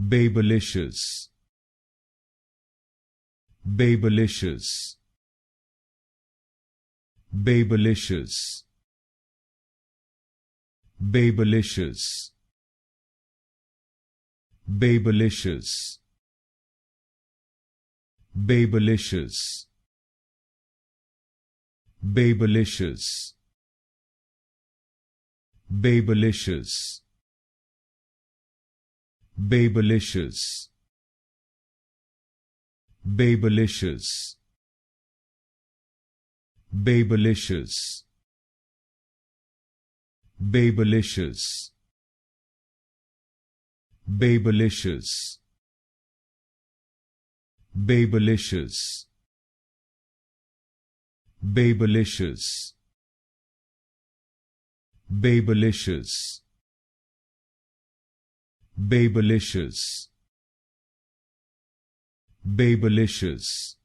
Babelicious, Babelicious, Babelicious, Babelicious, Babelicious, Babelicious, Babelicious, Babelicious, Babelicious, Babelicious, Babelicious, Babelicious, Babelicious, Babelicious, Babelicious, Babelicious, Babelicious, Babelicious,